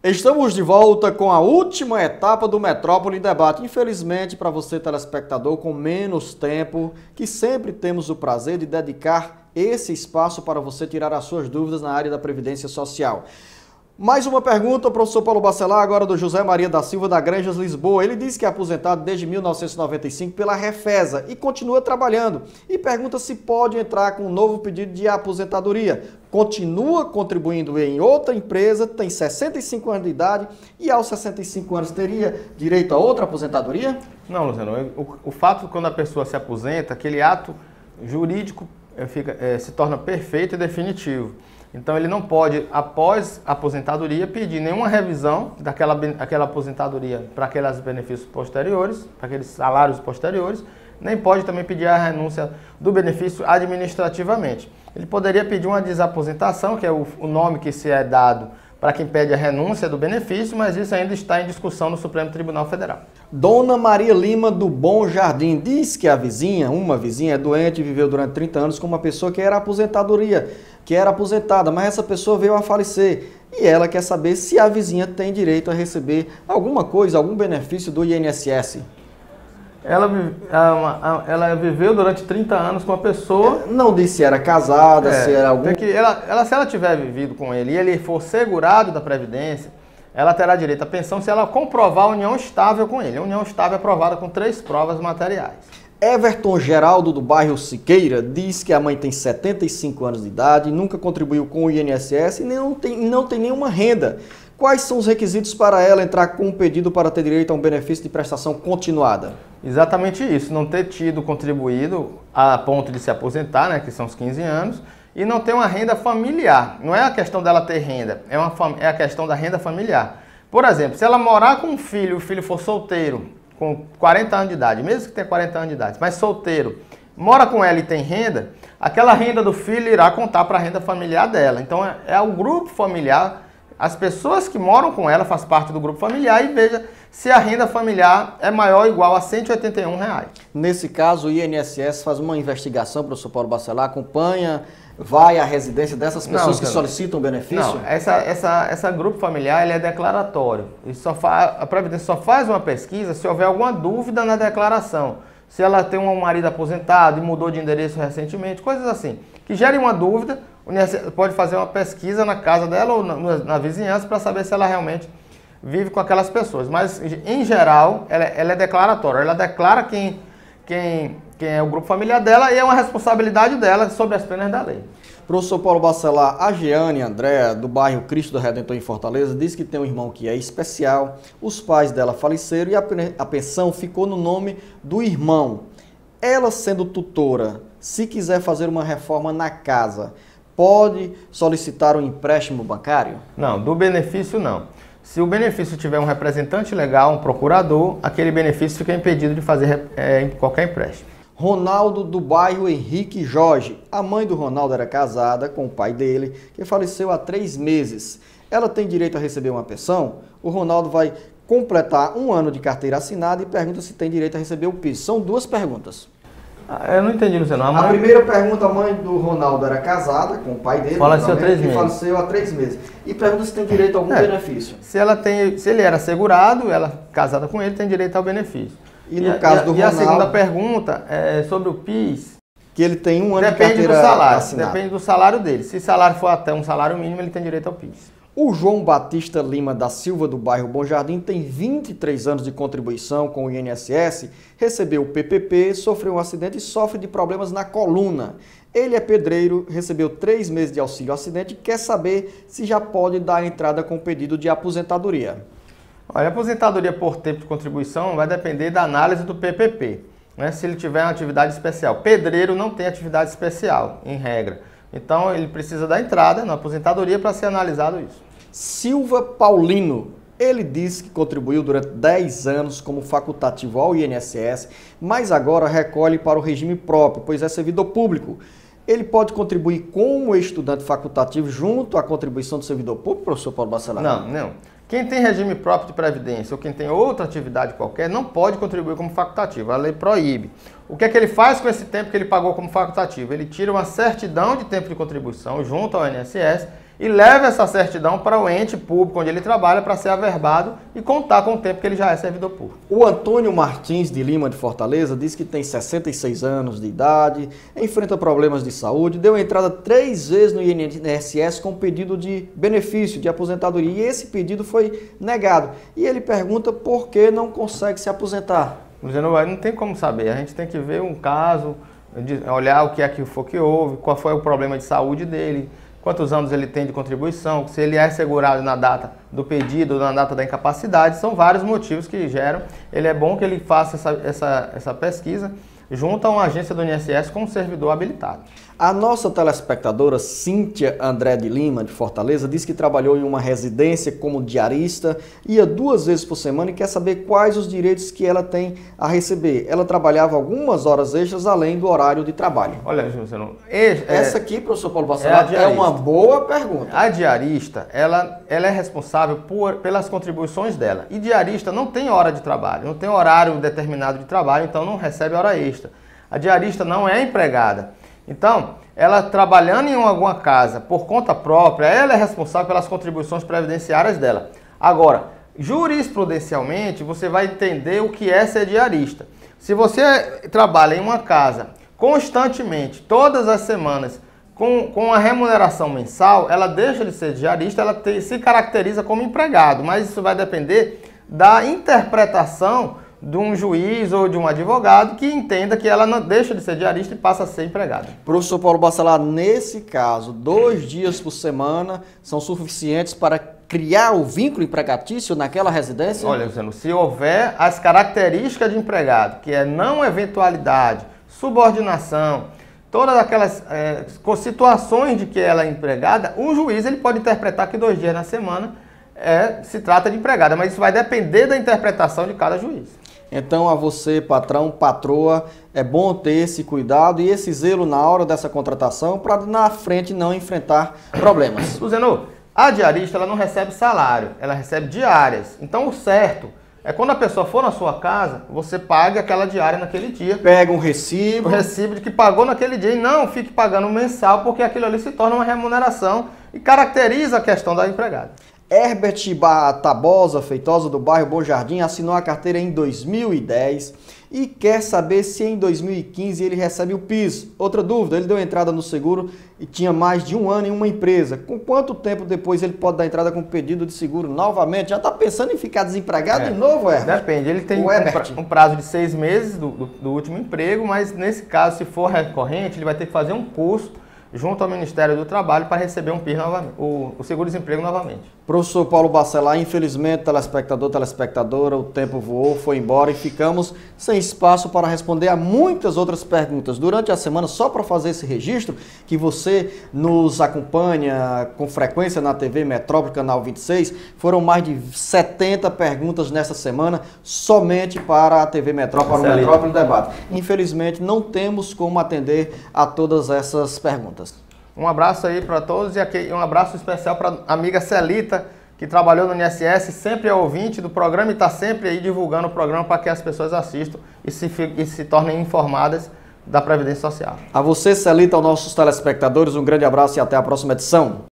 Estamos de volta com a última etapa do Metrópole em Debate. Infelizmente, para você, telespectador, com menos tempo, que sempre temos o prazer de dedicar esse espaço para você tirar as suas dúvidas na área da Previdência Social. Mais uma pergunta, professor Paulo Bacelar, agora do José Maria da Silva, da Granjas Lisboa. Ele diz que é aposentado desde 1995 pela Refesa e continua trabalhando. E pergunta se pode entrar com um novo pedido de aposentadoria. Continua contribuindo em outra empresa, tem 65 anos de idade e aos 65 anos teria direito a outra aposentadoria? Não, Luciano. O fato de quando a pessoa se aposenta, aquele ato jurídico se torna perfeito e definitivo. Então ele não pode, após a aposentadoria, pedir nenhuma revisão daquela aposentadoria para aqueles benefícios posteriores, para aqueles salários posteriores, nem pode também pedir a renúncia do benefício administrativamente. Ele poderia pedir uma desaposentação, que é o nome que se é dado para quem pede a renúncia do benefício, mas isso ainda está em discussão no Supremo Tribunal Federal. Dona Maria Lima do Bom Jardim diz que uma vizinha é doente e viveu durante 30 anos com uma pessoa que era aposentada, mas essa pessoa veio a falecer e ela quer saber se a vizinha tem direito a receber alguma coisa, algum benefício do INSS. Ela viveu durante 30 anos com a pessoa... Não disse se era casada, se era algum... Se ela tiver vivido com ele e ele for segurado da Previdência, ela terá direito à pensão se ela comprovar a união estável com ele. A união estável é provada com 3 provas materiais. Everton Geraldo, do bairro Siqueira, diz que a mãe tem 75 anos de idade, nunca contribuiu com o INSS e não tem nenhuma renda. Quais são os requisitos para ela entrar com um pedido para ter direito a um benefício de prestação continuada? Exatamente isso, não ter tido contribuído a ponto de se aposentar, né, que são os 15 anos, e não ter uma renda familiar. Não é a questão dela ter renda, é a questão da renda familiar. Por exemplo, se ela morar com um filho e o filho for solteiro, com 40 anos de idade, mesmo que tenha 40 anos de idade, mas solteiro, mora com ela e tem renda, aquela renda do filho irá contar para a renda familiar dela. Então é o grupo familiar. As pessoas que moram com ela fazem parte do grupo familiar e veja se a renda familiar é maior ou igual a R$ 181. Nesse caso, o INSS faz uma investigação, professor Paulo Bacelar, acompanha, vai à residência dessas pessoas que solicitam benefício? Não, essa grupo familiar ele é declaratório. A Previdência só faz uma pesquisa se houver alguma dúvida na declaração. Se ela tem um marido aposentado e mudou de endereço recentemente, coisas assim, que gerem uma dúvida, o INSS pode fazer uma pesquisa na casa dela ou na vizinhança para saber se ela realmente vive com aquelas pessoas. Mas, em geral, ela é declaratória. Ela declara quem é o grupo familiar dela e é uma responsabilidade dela sobre as penas da lei. Professor Paulo Bacelar, a Jeane Andréa, do bairro Cristo do Redentor em Fortaleza, diz que tem um irmão que é especial, os pais dela faleceram e a pensão ficou no nome do irmão. Ela, sendo tutora, se quiser fazer uma reforma na casa, pode solicitar um empréstimo bancário? Não, do benefício não. Se o benefício tiver um representante legal, um procurador, aquele benefício fica impedido de fazer qualquer empréstimo. Ronaldo, do bairro Henrique Jorge. A mãe do Ronaldo era casada com o pai dele, que faleceu há 3 meses. Ela tem direito a receber uma pensão? O Ronaldo vai completar 1 ano de carteira assinada e pergunta se tem direito a receber o piso. São 2 perguntas. Eu não entendi, Luciano. A primeira pergunta, a mãe do Ronaldo era casada com o pai dele, faleceu há 3 meses. E pergunta se tem direito a algum benefício. Se ele era segurado, ela casada com ele, tem direito ao benefício. E no caso do Ronaldo... E a segunda pergunta é sobre o PIS. Que ele tem 1 ano de carteira assinada. Depende do salário dele. Se o salário for até um salário mínimo, ele tem direito ao PIS. O João Batista Lima da Silva, do bairro Bom Jardim, tem 23 anos de contribuição com o INSS, recebeu o PPP, sofreu um acidente e sofre de problemas na coluna. Ele é pedreiro, recebeu 3 meses de auxílio acidente e quer saber se já pode dar entrada com pedido de aposentadoria. Olha, a aposentadoria por tempo de contribuição vai depender da análise do PPP, né? Se ele tiver uma atividade especial. Pedreiro não tem atividade especial, em regra. Então, ele precisa da entrada na aposentadoria para ser analisado isso. Silva Paulino, ele disse que contribuiu durante 10 anos como facultativo ao INSS, mas agora recolhe para o regime próprio, pois é servidor público. Ele pode contribuir como estudante facultativo junto à contribuição do servidor público, professor Paulo Bacelar? Não. Quem tem regime próprio de previdência ou quem tem outra atividade qualquer não pode contribuir como facultativo. A lei proíbe. O que é que ele faz com esse tempo que ele pagou como facultativo? Ele tira uma certidão de tempo de contribuição junto ao INSS e leve essa certidão para o ente público onde ele trabalha para ser averbado e contar com o tempo que ele já é servidor público. O Antônio Martins de Lima de Fortaleza diz que tem 66 anos de idade, enfrenta problemas de saúde, deu entrada 3 vezes no INSS com pedido de benefício, de aposentadoria, e esse pedido foi negado. E ele pergunta por que não consegue se aposentar. Não tem como saber, a gente tem que ver um caso, olhar o que é que foi que houve, qual foi o problema de saúde dele, quantos anos ele tem de contribuição, se ele é segurado na data do pedido ou na data da incapacidade, são vários motivos que geram. Ele é bom que ele faça essa pesquisa junto a uma agência do INSS com um servidor habilitado. A nossa telespectadora Cíntia André de Lima, de Fortaleza, diz que trabalhou em uma residência como diarista, ia 2 vezes por semana e quer saber quais os direitos que ela tem a receber. Ela trabalhava algumas horas extras além do horário de trabalho. Olha, Júlio, essa aqui, professor Paulo Bacelar, é uma boa pergunta. A diarista, ela é responsável pelas contribuições dela. E diarista não tem hora de trabalho, não tem horário determinado de trabalho, então não recebe hora extra. A diarista não é empregada. Então, ela trabalhando em alguma casa por conta própria, ela é responsável pelas contribuições previdenciárias dela. Agora, jurisprudencialmente, você vai entender o que é ser diarista. Se você trabalha em uma casa constantemente, todas as semanas, com a remuneração mensal, ela deixa de ser diarista, ela se caracteriza como empregado, mas isso vai depender da interpretação de um juiz ou de um advogado que entenda que ela não deixa de ser diarista e passa a ser empregada. Professor Paulo Bacelar, nesse caso, 2 dias por semana são suficientes para criar o vínculo empregatício naquela residência? Olha, Luciano, se houver as características de empregado, que é não eventualidade, subordinação, todas aquelas situações de que ela é empregada, o juiz ele pode interpretar que 2 dias na semana se trata de empregada, mas isso vai depender da interpretação de cada juiz. Então, a você, patrão, patroa, é bom ter esse cuidado e esse zelo na hora dessa contratação para na frente não enfrentar problemas. Luciano, a diarista ela não recebe salário, ela recebe diárias. Então, o certo é quando a pessoa for na sua casa, você pague aquela diária naquele dia. Pega um recibo. O recibo de que pagou naquele dia e não fique pagando mensal, porque aquilo ali se torna uma remuneração e caracteriza a questão da empregada. Herbert Tabosa Feitosa, do bairro Bom Jardim, assinou a carteira em 2010 e quer saber se em 2015 ele recebe o PIS. Outra dúvida, ele deu entrada no seguro e tinha mais de 1 ano em uma empresa. Com quanto tempo depois ele pode dar entrada com pedido de seguro novamente? Já está pensando em ficar desempregado de novo, Herbert? Depende, ele tem um prazo de 6 meses do último emprego, mas nesse caso, se for recorrente, ele vai ter que fazer um curso junto ao Ministério do Trabalho para receber um PIS novamente, o seguro-desemprego novamente. Professor Paulo Bacelar, infelizmente, telespectador, telespectadora, o tempo voou, foi embora e ficamos sem espaço para responder a muitas outras perguntas. Durante a semana, só para fazer esse registro, que você nos acompanha com frequência na TV Metrópole, canal 26, foram mais de 70 perguntas nessa semana, somente para a TV Metrópole, para o Metrópole Debate. Infelizmente, não temos como atender a todas essas perguntas. Um abraço aí para todos e um abraço especial para a amiga Celita, que trabalhou no INSS, sempre é ouvinte do programa e está sempre aí divulgando o programa para que as pessoas assistam e se tornem informadas da Previdência Social. A você, Celita, aos nossos telespectadores, um grande abraço e até a próxima edição.